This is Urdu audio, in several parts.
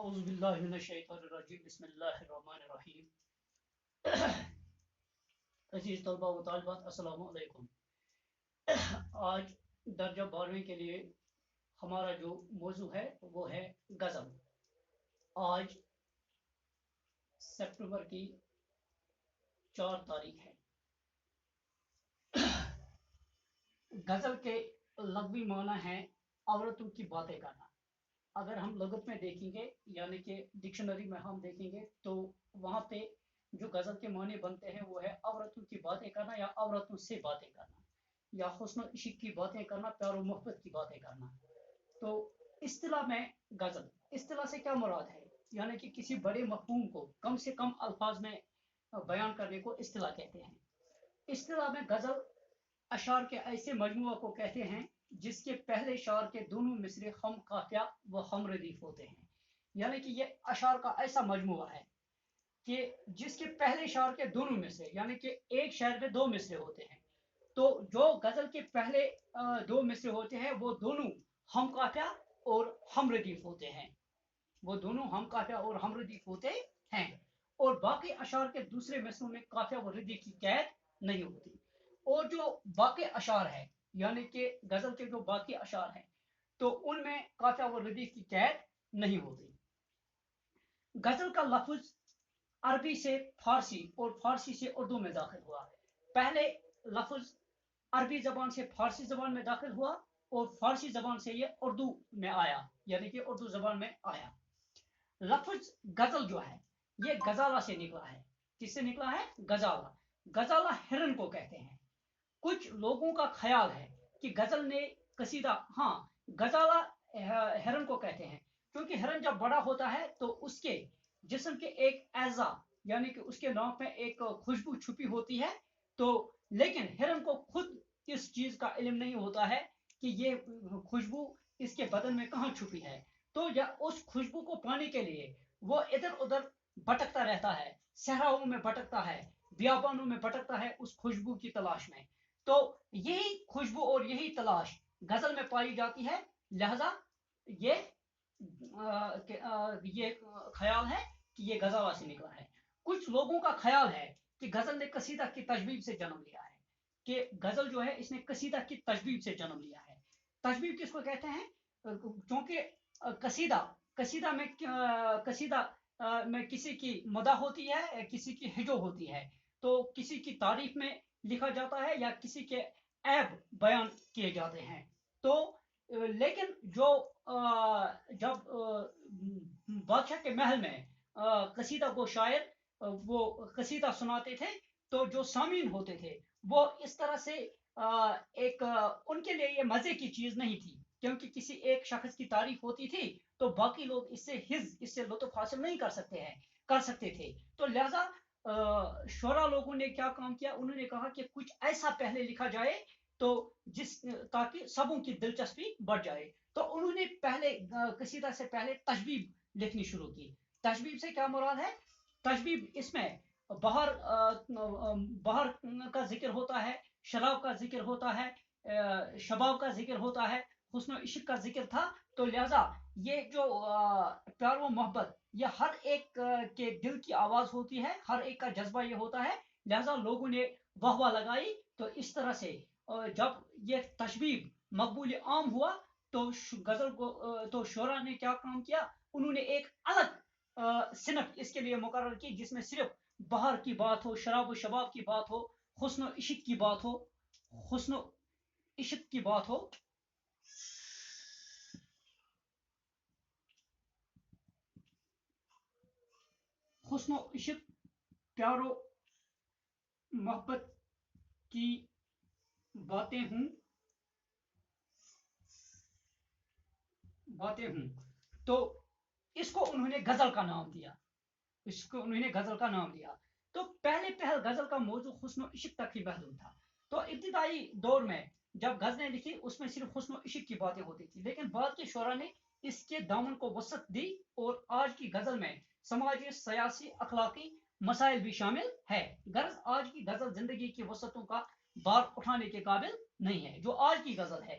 اعوذ باللہ من الشیطان الرجیم بسم اللہ الرحمن الرحیم عزیز طلبہ و طالبات السلام علیکم۔ آج درجہ 12ویں کے لیے ہمارا جو موضوع ہے وہ ہے غزل۔ آج سپٹمبر کی 4 تاریخ ہے۔ غزل کے لغوی معنی ہے عورتوں کی باتیں کرنا۔ اگر ہم لغت میں دیکھیں گے یعنی کہ ڈکشنری میں ہم دیکھیں گے تو وہاں پہ جو غزل کے معنی بنتے ہیں وہ ہے عورتوں کی باتیں کرنا یا عورتوں سے باتیں کرنا یا حسن و عشق کی باتیں کرنا، پیار و محبت کی باتیں کرنا۔ تو اصطلاح میں غزل، اصطلاح سے کیا مراد ہے؟ یعنی کہ کسی بڑے مفہوم کو کم سے کم الفاظ میں بیان کرنے کو اصطلاح کہتے ہیں۔ اصطلاح میں غزل اشعار کے ایسے مجموعہ کو کہتے ہیں جس کے پہلے شعر کے دونوں مصرے ہم قافیہ و ہم ردیف ہوتے ہیں۔ یعنی کہ یہ اشعار کا ایسا مجموعہ ہے کہ جس کے پہلے شعر کے دونوں مصرے، یعنی کہ ایک شعر میں 2 مصرے ہوتے ہیں، تو جو غزل کے پہلے 2 مصرے ہوتے ہیں وہ دونوں ہم قافیہ اور ہم ردیف ہوتے ہیں، وہ دونوں ہم قافیہ اور ہم ردیف ہوتے ہیں، اور باقی اشعار کے دوسرے مصروں میں قافیہ و ردیف کی قید نہیں ہوتی۔ اور جو باقی اشعار ہے یعنی کہ غزل کے جو باقی اشعار ہیں تو ان میں قافیہ و ردیف کی قید نہیں ہوتی۔ غزل کا لفظ عربی سے فارسی اور فارسی سے اردو میں داخل ہوا۔ پہلے لفظ عربی زبان سے فارسی زبان میں داخل ہوا اور فارسی زبان سے یہ اردو میں آیا، یعنی کہ اردو زبان میں آیا۔ لفظ غزل جو ہے یہ غزالہ سے نکلا ہے۔ کس سے نکلا ہے؟ غزالہ۔ غزالہ ہرن کو کہتے ہیں۔ کچھ لوگوں کا خیال ہے کہ غزل نے قصیدہ، ہاں غزالہ ہرن کو کہتے ہیں کیونکہ ہرن جب بڑا ہوتا ہے تو اس کے جسم کے ایک اعضاء یعنی کہ اس کے ناک میں ایک خوشبو چھپی ہوتی ہے، تو لیکن ہرن کو خود اس چیز کا علم نہیں ہوتا ہے کہ یہ خوشبو اس کے بدن میں کہاں چھپی ہے، تو اس خوشبو کو پانے کے لیے وہ ادھر ادھر بھٹکتا رہتا ہے، صحراؤں میں بھٹکتا ہے، بیابانوں میں بھٹکتا ہے اس خوشبو کی تلاش میں۔ تو یہی خوشبو اور یہی تلاش غزل میں پائی جاتی ہے، لہذا یہ خیال ہے کہ یہ غزالہ سے نکلا ہے۔ کچھ لوگوں کا خیال ہے کہ غزل نے قصیدہ کی تشبیب سے جنم لیا ہے، کہ غزل جو ہے اس نے قصیدہ کی تشبیب سے جنم لیا ہے۔ تشبیب کس کو کہتے ہیں؟ چونکہ قصیدہ میں کسی کی مدح ہوتی ہے، کسی کی ہجو ہوتی ہے، تو کسی کی تعریف میں لکھا جاتا ہے یا کسی کے عیب بیان کیے جاتے ہیں۔ تو لیکن جب بادشاہ کے محل میں قصیدہ کو شاعر وہ قصیدہ سناتے تھے تو جو سامعین ہوتے تھے وہ اس طرح سے ایک ان کے لیے یہ مزے کی چیز نہیں تھی، کیونکہ کسی ایک شخص کی تعریف ہوتی تھی تو باقی لوگ اس سے لطف حاصل نہیں کر سکتے تھے، تو لہذا شعراء لوگوں نے کیا کام کیا، انہوں نے کہا کہ کچھ ایسا پہلے لکھا جائے تو تاکہ سبوں کی دلچسپی بڑھ جائے، تو انہوں نے پہلے قصیدہ سے پہلے تشبیب لکھنی شروع کی۔ تشبیب سے کیا مراد ہے؟ تشبیب اس میں بہار کا ذکر ہوتا ہے، شراب کا ذکر ہوتا ہے، شباب کا ذکر ہوتا ہے، حسن و عشق کا ذکر تھا، تو لہذا یہ جو پیار و محبت یہ ہر ایک کے دل کی آواز ہوتی ہے، ہر ایک کا جذبہ یہ ہوتا ہے، لہذا لوگوں نے واہ واہ لگائی، تو اس طرح سے جب یہ تشبیب مقبول عام ہوا تو غزل کو تو شعراء نے کیا کام کیا، انہوں نے ایک الگ صنف اس کے لیے مقرر کی جس میں صرف بہار کی بات ہو، شراب و شباب کی بات ہو، حسن و عشق کی بات ہو، حسن و عشق کی بات ہو، حسن و عشق، پیار و محبت کی باتیں ہوں تو اس کو انہوں نے غزل کا نام دیا۔ تو پہل غزل کا موضوع حسن و عشق تک ہی محدود تھا، تو ابتدائی دور میں جب غزلیں لکھی اس میں صرف حسن و عشق کی باتیں ہوتی تھی، لیکن بعد کے شعراء نے اس کے دامن کو وسعت دی اور آج کی غزل میں سماجی، سیاسی، اخلاقی مسائل بھی شامل ہے۔ غرض آج کی غزل زندگی کی وسعتوں کا بار اٹھانے کے قابل نہیں ہے۔ جو آج کی غزل ہے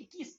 21